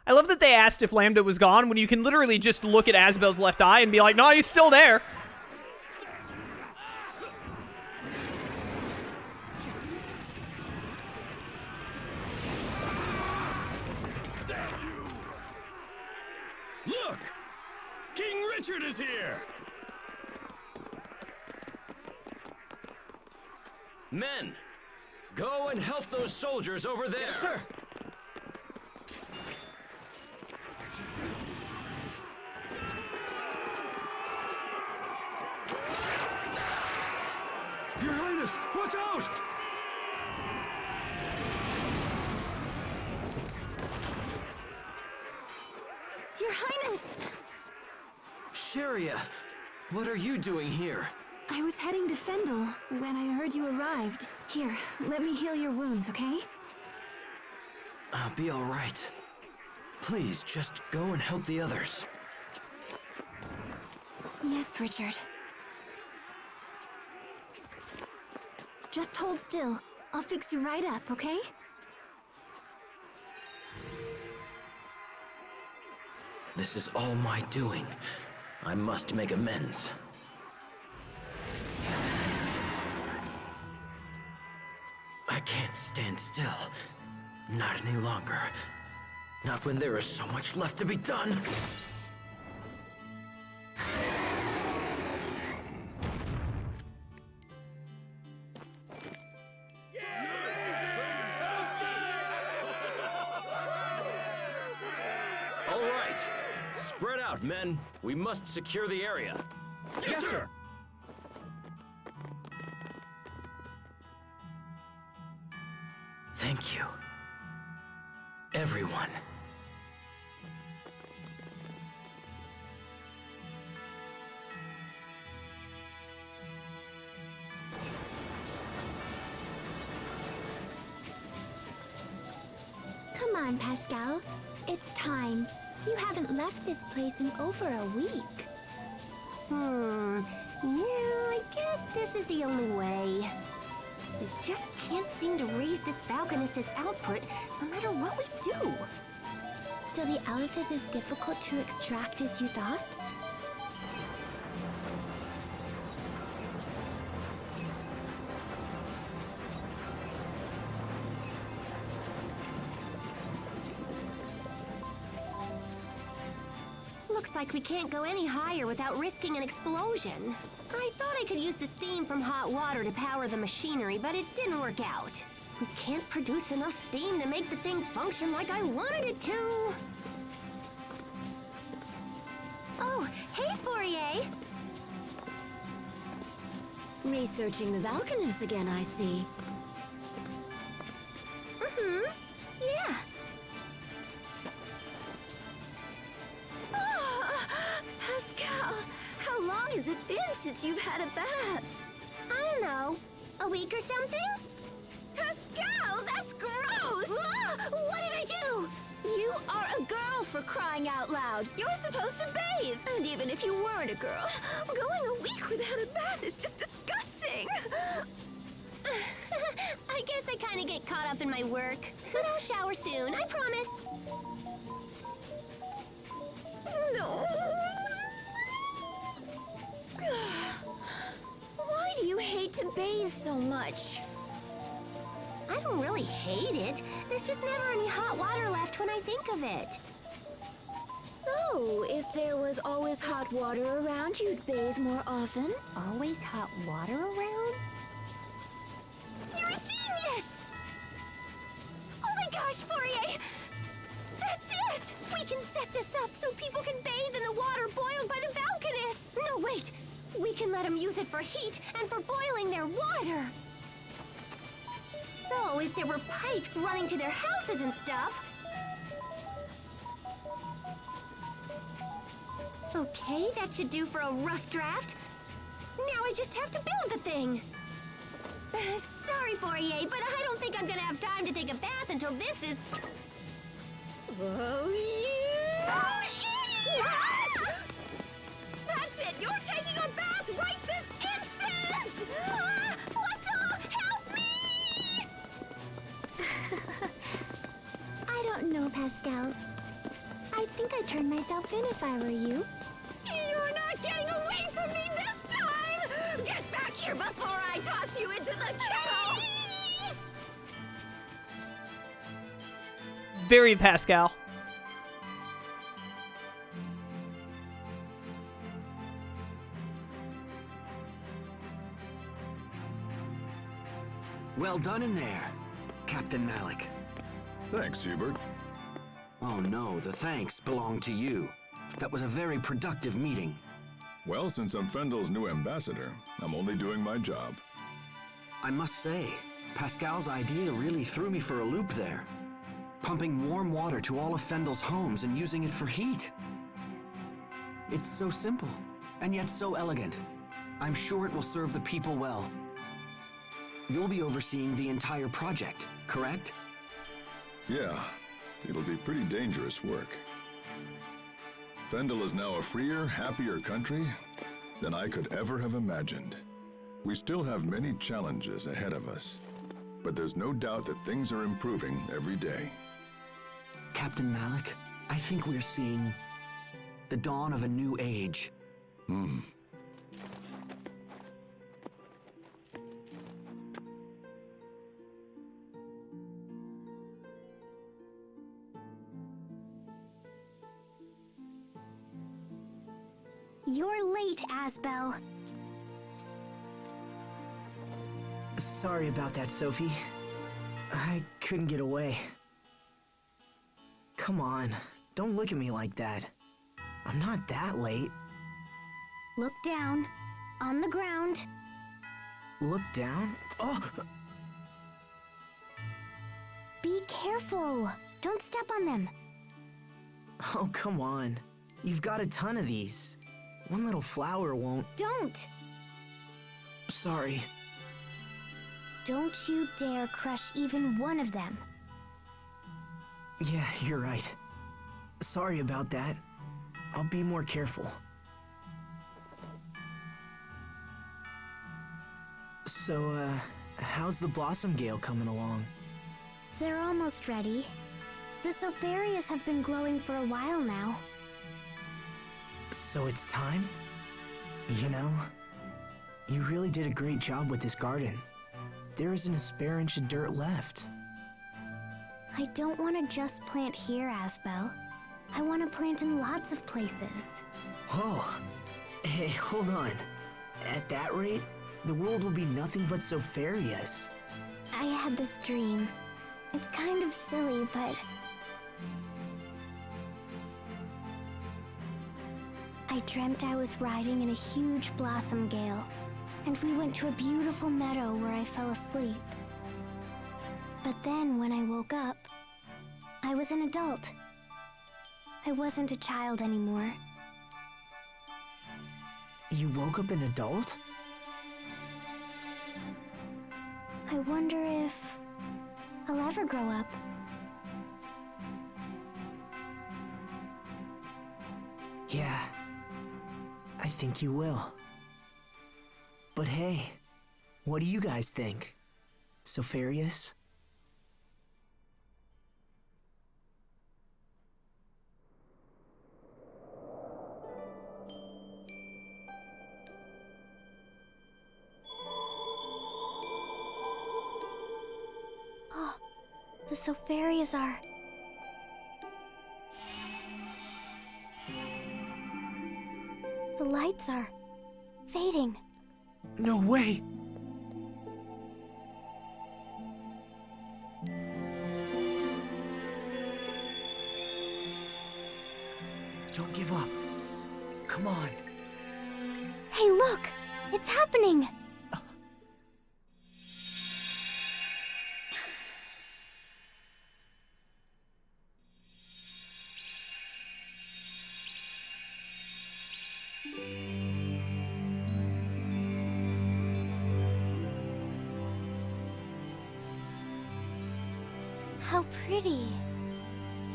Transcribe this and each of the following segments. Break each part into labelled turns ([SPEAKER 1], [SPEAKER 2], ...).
[SPEAKER 1] I love that they asked if Lambda was gone when you can literally just look at Asbel's left eye and be like, no, he's still there.
[SPEAKER 2] Look! King Richard is here! Men, go and help those soldiers over there. Yes, sir. Your Highness, watch out!
[SPEAKER 3] Your Highness!
[SPEAKER 2] Sharia, what are you doing here?
[SPEAKER 3] I was heading to Fendel when I heard you arrived. Here, let me heal your wounds, okay?
[SPEAKER 2] I'll be all right. Please, just go and help the others.
[SPEAKER 3] Yes, Richard. Just hold still. I'll fix you right up, okay?
[SPEAKER 2] This is all my doing. I must make amends. I can't stand still. Not any longer. Not when there is so much left to be done. All right. Spread out, men. We must secure the area. Yes, sir! Thank you. Everyone.
[SPEAKER 3] Come on, Pascal. It's time. You haven't left this place in over a week. Yeah, I guess this is the only way. We just can't seem to raise this Valkaniss's output, no matter what we do. So the Aleph is as difficult to extract as you thought? Looks like we can't go any higher without risking an explosion. I thought I could use the steam from hot water to power the machinery, but it didn't work out. We can't produce enough steam to make the thing function like I wanted it to. Oh, hey, Fourier! Researching the Valkaniss again, I see. Yeah. Pascal, how long has it been since you've had a bath? I don't know. A week or something? Pascal, that's gross! What did I do? You are a girl, for crying out loud. You're supposed to bathe. And even if you weren't a girl, going a week without a bath is just disgusting. I guess I kind of get caught up in my work. But I'll shower soon, I promise. No. Why do you hate to bathe so much? I don't really hate it. There's just never any hot water left when I think of it. So, if there was always hot water around, you'd bathe more often? Always hot water around? You're a genius! Oh my gosh, Fourier! That's it! We can set this up so people can bathe in the water boiled by the Valkaniss! No, wait! We can let them use it for heat and for boiling their water! So, if there were pipes running to their houses and stuff... Okay, that should do for a rough draft. Now I just have to build the thing. Sorry, Fourier, but I don't think I'm gonna have time to take a bath until this is... Oh, yeah! What? That's it! You're taking a bath right this instant! Whistle, help me! I don't know, Pascal. think I'd turn myself in if I were you. You're not getting away from me this time! Get back here before I toss you into the kettle!
[SPEAKER 1] Very Pascal.
[SPEAKER 2] Well done in there, Captain Malik.
[SPEAKER 4] Thanks, Hubert.
[SPEAKER 2] Oh no, the thanks belong to you. That was a very productive meeting.
[SPEAKER 4] Well, since I'm Fendel's new ambassador, I'm only doing my job.
[SPEAKER 2] I must say, Pascal's idea really threw me for a loop there. Pumping warm water to all of Fendel's homes and using it for heat. It's so simple, and yet so elegant. I'm sure it will serve the people well. You'll be overseeing the entire project, correct?
[SPEAKER 4] Yeah, it'll be pretty dangerous work. Fendel is now a freer, happier country than I could ever have imagined. We still have many challenges ahead of us, but there's no doubt that things are improving every day.
[SPEAKER 2] Captain Malik, I think we're seeing the dawn of a new age.
[SPEAKER 3] You're late, Asbel.
[SPEAKER 5] Sorry about that, Sophie. I couldn't get away. Come on, don't look at me like that. I'm not that late.
[SPEAKER 3] Look down. On the ground.
[SPEAKER 5] Look down? Oh!
[SPEAKER 3] Be careful. Don't step on them.
[SPEAKER 5] Oh, come on. You've got a ton of these. One little flower won't...
[SPEAKER 3] Don't.
[SPEAKER 5] Sorry.
[SPEAKER 3] Don't you dare crush even one of them.
[SPEAKER 5] Yeah, you're right. Sorry about that. I'll be more careful. So, how's the Blossom Gale coming along?
[SPEAKER 3] They're almost ready. The sofarias have been glowing for a while now.
[SPEAKER 5] So it's time? You know, you really did a great job with this garden. There isn't a spare inch of dirt left.
[SPEAKER 3] I don't want to just plant here, Asbel. I want to plant in lots of places.
[SPEAKER 5] Oh, hey, hold on. At that rate, the world will be nothing but sofarias.
[SPEAKER 3] I had this dream. It's kind of silly, but... I dreamt I was riding in a huge blossom gale, and we went to a beautiful meadow where I fell asleep. But then, when I woke up, I was an adult. I wasn't a child anymore.
[SPEAKER 5] You woke up an adult?
[SPEAKER 3] I wonder if I'll ever grow up.
[SPEAKER 5] Yeah, I think you will. But hey, what do you guys think? Sofarias?
[SPEAKER 3] Oh, the sofarias are... The lights are fading.
[SPEAKER 5] No way! Don't give up. Come on.
[SPEAKER 3] Hey, look! It's happening! How pretty.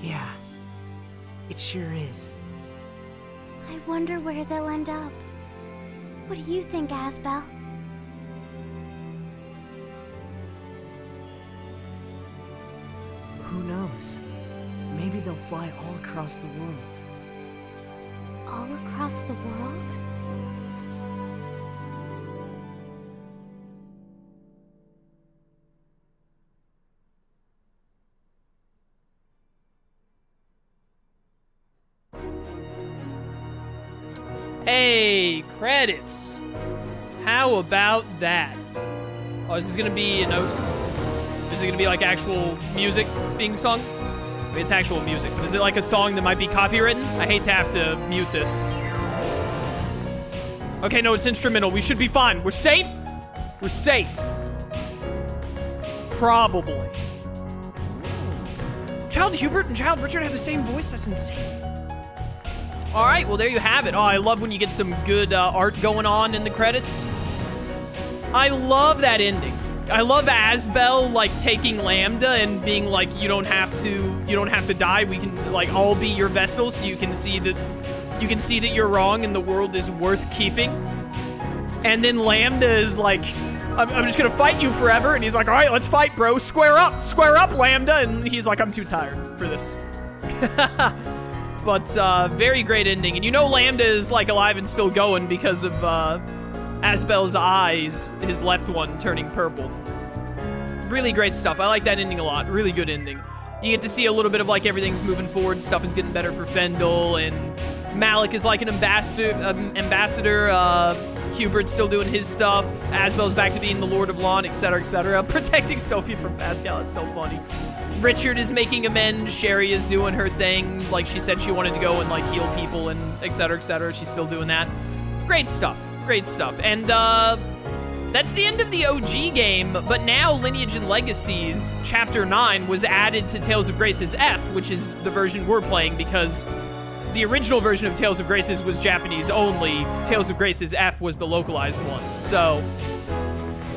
[SPEAKER 5] Yeah, it sure is.
[SPEAKER 3] I wonder where they'll end up. What do you think, Asbel?
[SPEAKER 5] Who knows? Maybe they'll fly all across the world.
[SPEAKER 3] All across the world?
[SPEAKER 1] Hey, credits. How about that? Oh, is this gonna be an OST? Is it gonna be like actual music being sung? Wait, it's actual music, but is it like a song that might be copywritten? I hate to have to mute this. Okay, no, it's instrumental. We should be fine. We're safe? We're safe. Probably. Child Hubert and Child Richard have the same voice? That's insane. All right, well, there you have it. Oh, I love when you get some good art going on in the credits. I love that ending. I love Asbel, like, taking Lambda and being like, you don't have to die. We can, like, all be your vessel so you can see that you're wrong and the world is worth keeping. And then Lambda is like, I'm just gonna fight you forever. And he's like, all right, let's fight, bro. Square up, Lambda. And he's like, I'm too tired for this. But, very great ending. And you know Lambda is, like, alive and still going because of, Asbel's eyes, his left one, turning purple. Really great stuff. I like that ending a lot. Really good ending. You get to see a little bit of, like, everything's moving forward. Stuff is getting better for Fendel, and Malik is, like, an ambassador. Hubert's still doing his stuff. Asbel's back to being the Lord of Lhant, etc., etc. Protecting Sophie from Pascal. It's so funny. Richard is making amends. Sherry is doing her thing. Like, she said she wanted to go and, like, heal people and etc., etc. She's still doing that. Great stuff. Great stuff. And, that's the end of the OG game, but now Lineage and Legacies Chapter 9 was added to Tales of Graces F, which is the version we're playing because the original version of Tales of Graces was Japanese only. Tales of Graces F was the localized one. So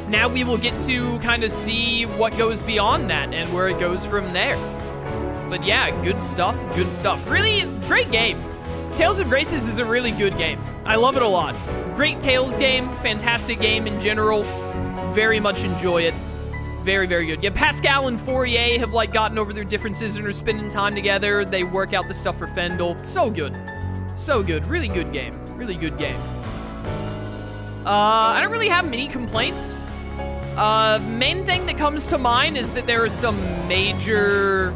[SPEAKER 1] now we will get to kind of see what goes beyond that and where it goes from there. But yeah, good stuff, good stuff. Really great game. Tales of Graces is a really good game. I love it a lot. Great Tales game, fantastic game in general. Very much enjoy it. Very, very good. Yeah, Pascal and Fourier have, like, gotten over their differences and are spending time together. They work out the stuff for Fendel. So good. So good. Really good game. Really good game. I don't really have many complaints. Main thing that comes to mind is that there are some major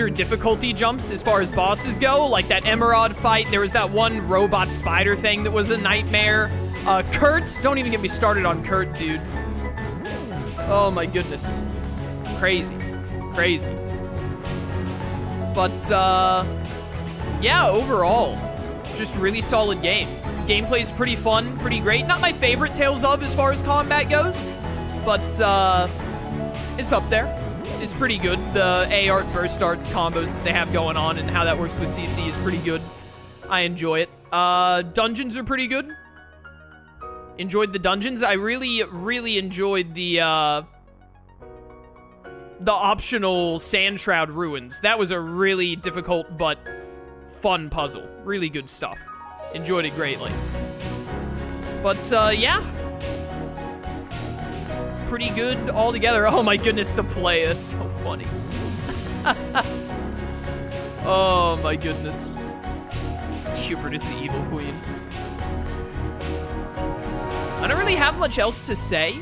[SPEAKER 1] difficulty jumps as far as bosses go, like that Emerald fight. There was that one robot spider thing that was a nightmare. Kurt, don't even get me started on Kurt, dude. Oh my goodness. Crazy. Crazy. But, yeah, overall, just really solid game. Gameplay's pretty fun, pretty great. Not my favorite Tales of as far as combat goes, but, it's up there. Is pretty good. The A art, burst art combos that they have going on and how that works with CC is pretty good. I enjoy it. Dungeons are pretty good. Enjoyed the dungeons. I really, really enjoyed the optional Sand Shroud Ruins. That was a really difficult but fun puzzle. Really good stuff. Enjoyed it greatly. But, yeah. Pretty good altogether. Oh my goodness, the play is so funny. Oh my goodness. Schubert is the evil queen. I don't really have much else to say.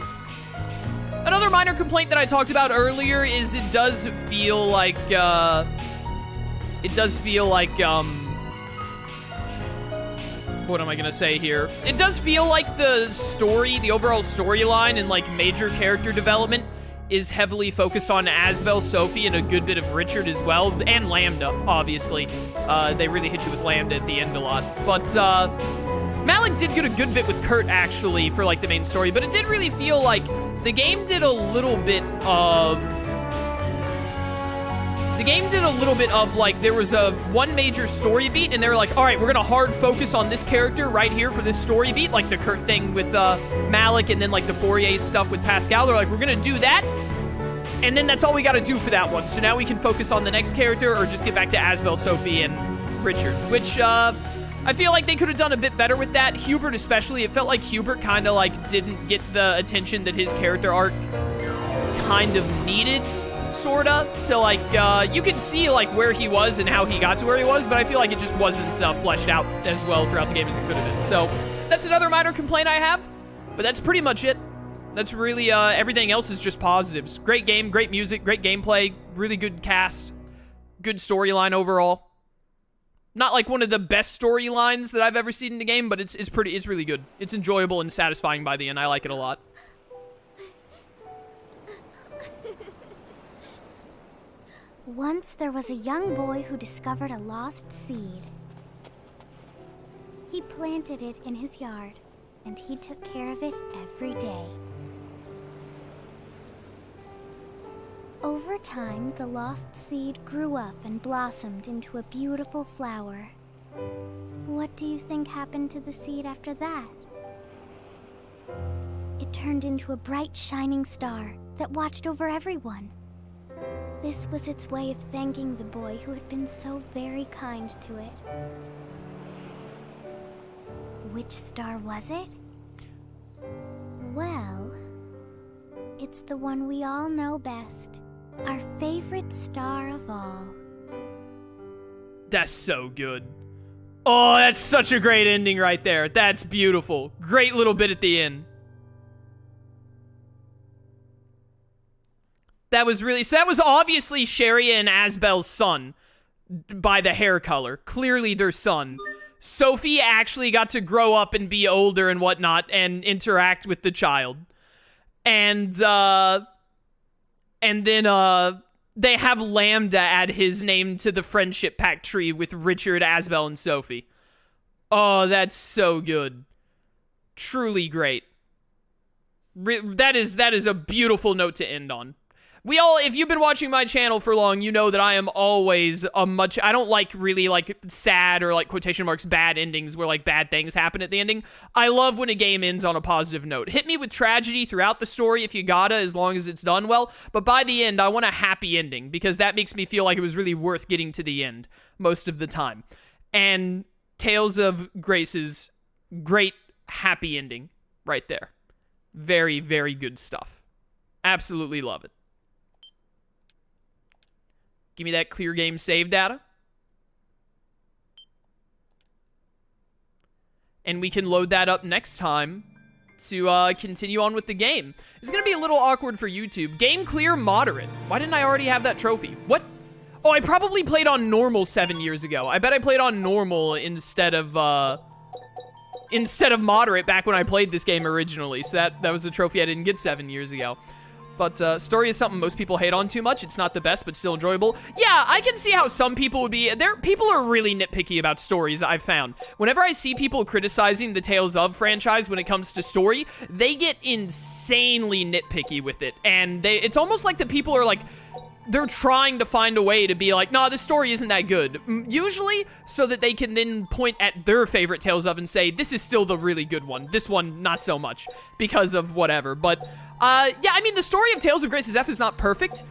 [SPEAKER 1] Another minor complaint that I talked about earlier is it does feel like, what am I gonna say here? It does feel like the story, the overall storyline and, like, major character development is heavily focused on Asbel, Sophie, and a good bit of Richard as well, and Lambda, obviously. They really hit you with Lambda at the end a lot. But, Malik did get a good bit with Kurt, actually, for, like, the main story, but it did really feel like the game did a little bit of... like, there was one major story beat, and they were like, all right, we're gonna hard focus on this character right here for this story beat, like the Kurt thing with Malik, and then, like, the Fourier stuff with Pascal. They're like, we're gonna do that, and then that's all we gotta do for that one. So now we can focus on the next character, or just get back to Asbel, Sophie, and Richard, which, I feel like they could have done a bit better with that. Hubert especially, it felt like Hubert kind of, like, didn't get the attention that his character arc kind of needed sorta, to like, you could see like where he was and how he got to where he was, but I feel like it just wasn't fleshed out as well throughout the game as it could have been. So that's another minor complaint I have, but that's pretty much it. That's really, everything else is just positives. Great game, great music, great gameplay, really good cast, good storyline overall. Not like one of the best storylines that I've ever seen in the game, but it's really good. It's enjoyable and satisfying by the end. I like it a lot.
[SPEAKER 3] Once there was a young boy who discovered a lost seed. He planted it in his yard, and he took care of it every day. Over time, the lost seed grew up and blossomed into a beautiful flower. What do you think happened to the seed after that? It turned into a bright, shining star that watched over everyone. This was its way of thanking the boy who had been so very kind to it. Which star was it? Well, it's the one we all know best. Our favorite star of all.
[SPEAKER 1] That's so good. Oh, that's such a great ending right there. That's beautiful. Great little bit at the end. That was really... So that was obviously Sharia and Asbel's son by the hair color. Clearly their son. Sophie actually got to grow up and be older and whatnot and interact with the child. And then they have Lambda add his name to the friendship pact tree with Richard, Asbel, and Sophie. Oh, that's so good. Truly great. That is a beautiful note to end on. If you've been watching my channel for long, you know that I am always I don't like really like sad or like quotation marks bad endings where like bad things happen at the ending. I love when a game ends on a positive note. Hit me with tragedy throughout the story if you gotta, as long as it's done well. But by the end, I want a happy ending because that makes me feel like it was really worth getting to the end most of the time. And Tales of Grace's great happy ending right there. Very, very good stuff. Absolutely love it. Give me that clear game save data. And we can load that up next time to continue on with the game. It's going to be a little awkward for YouTube. Game clear moderate. Why didn't I already have that trophy? What? Oh, I probably played on normal 7 years ago. I bet I played on normal instead of moderate back when I played this game originally. So that was a trophy I didn't get 7 years ago. But story is something most people hate on too much. It's not the best, but still enjoyable. Yeah, I can see how some people would be... People are really nitpicky about stories, I've found. Whenever I see people criticizing the Tales of franchise when it comes to story, they get insanely nitpicky with it. And it's almost like the people are like... They're trying to find a way to be like, nah, this story isn't that good. Usually, so that they can then point at their favorite Tales of and say, this is still the really good one. This one, not so much. Because of whatever. But, yeah, I mean, the story of Tales of Grace's F is not perfect.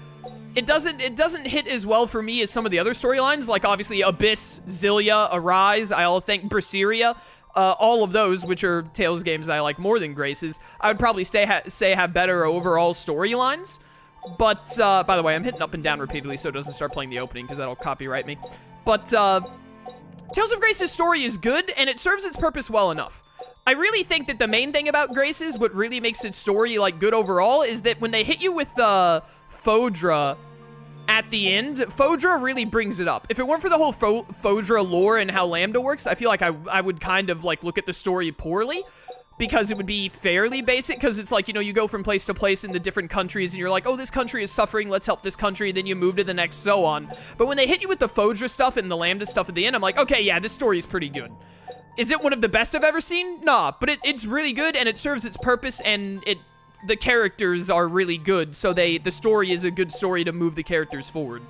[SPEAKER 1] It doesn't hit as well for me as some of the other storylines, like, obviously, Abyss, Zillia, Arise, I'll think Berseria. All of those, which are Tales games that I like more than Grace's, I would probably say have better overall storylines. But, by the way, I'm hitting up and down repeatedly so it doesn't start playing the opening, because that'll copyright me. But, Tales of Grace's story is good, and it serves its purpose well enough. I really think that the main thing about Grace's, what really makes its story, like, good overall, is that when they hit you with, Fodra at the end, Fodra really brings it up. If it weren't for the whole Fodra lore and how Lambda works, I feel like I would kind of, like, look at the story poorly. Because it would be fairly basic, because it's like, you know, you go from place to place in the different countries, and you're like, oh, this country is suffering, let's help this country, then you move to the next, so on. But when they hit you with the Fodra stuff and the Lambda stuff at the end, I'm like, okay, yeah, this story is pretty good. Is it one of the best I've ever seen? Nah, but it's really good, and it serves its purpose, and the characters are really good, so the story is a good story to move the characters forward.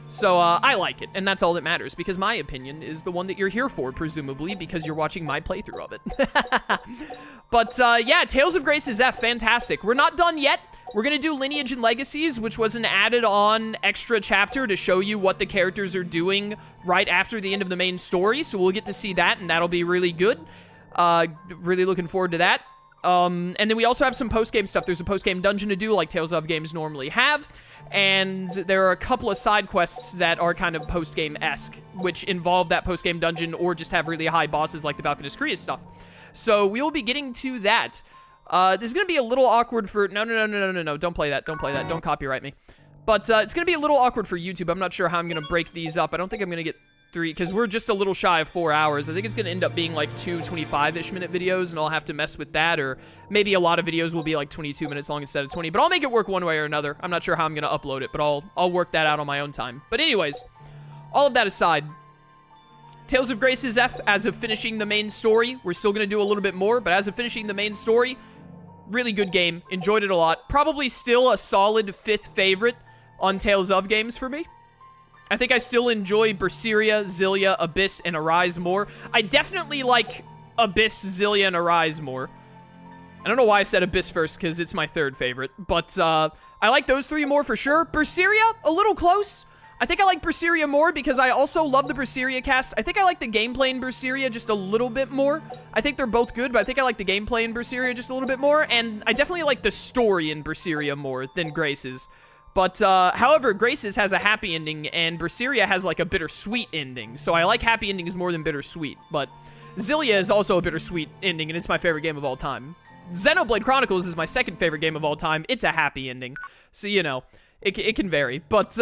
[SPEAKER 1] So, I like it, and that's all that matters, because my opinion is the one that you're here for, presumably, because you're watching my playthrough of it. But, yeah, Tales of Grace's F, fantastic. We're not done yet. We're gonna do Lineage and Legacies, which was an added-on extra chapter to show you what the characters are doing right after the end of the main story, so we'll get to see that, and that'll be really good. Really looking forward to that. And then we also have some post-game stuff. There's a post-game dungeon to do, like Tales of games normally have. And there are a couple of side quests that are kind of post-game-esque, which involve that post-game dungeon or just have really high bosses like the Valkanus Krias stuff. So we will be getting to that. This is going to be a little awkward for... No. Don't play that. Don't play that. Don't copyright me. But it's going to be a little awkward for YouTube. I'm not sure how I'm going to break these up. I don't think I'm going to get 3... Because we're just a little shy of 4 hours. I think it's going to end up being like 2 25-ish minute videos, and I'll have to mess with that. Or maybe a lot of videos will be like 22 minutes long instead of 20. But I'll make it work one way or another. I'm not sure how I'm going to upload it, but I'll work that out on my own time. But anyways, all of that aside... Tales of Graces F, as of finishing the main story, we're still going to do a little bit more, but as of finishing the main story, really good game. Enjoyed it a lot. Probably still a solid 5th favorite on Tales of games for me. I think I still enjoy Berseria, Xillia, Abyss, and Arise more. I definitely like Abyss, Xillia, and Arise more. I don't know why I said Abyss first, because it's my 3rd favorite, but I like those 3 more for sure. Berseria, a little close. I think I like Berseria more because I also love the Berseria cast. I think I like the gameplay in Berseria just a little bit more. I think they're both good, but I think I like the gameplay in Berseria just a little bit more. And I definitely like the story in Berseria more than Graces. But, however, Graces has a happy ending, and Berseria has, like, a bittersweet ending. So I like happy endings more than bittersweet. But Xillia is also a bittersweet ending, and it's my favorite game of all time. Xenoblade Chronicles is my 2nd favorite game of all time. It's a happy ending. So, you know, it can vary. But,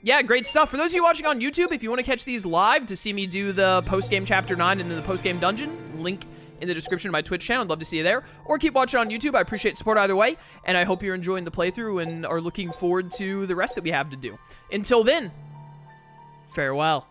[SPEAKER 1] yeah, great stuff. For those of you watching on YouTube, if you want to catch these live to see me do the post-game Chapter 9 and then the post-game dungeon, link in the description of my Twitch channel. I'd love to see you there. Or keep watching on YouTube. I appreciate support either way. And I hope you're enjoying the playthrough and are looking forward to the rest that we have to do. Until then, farewell.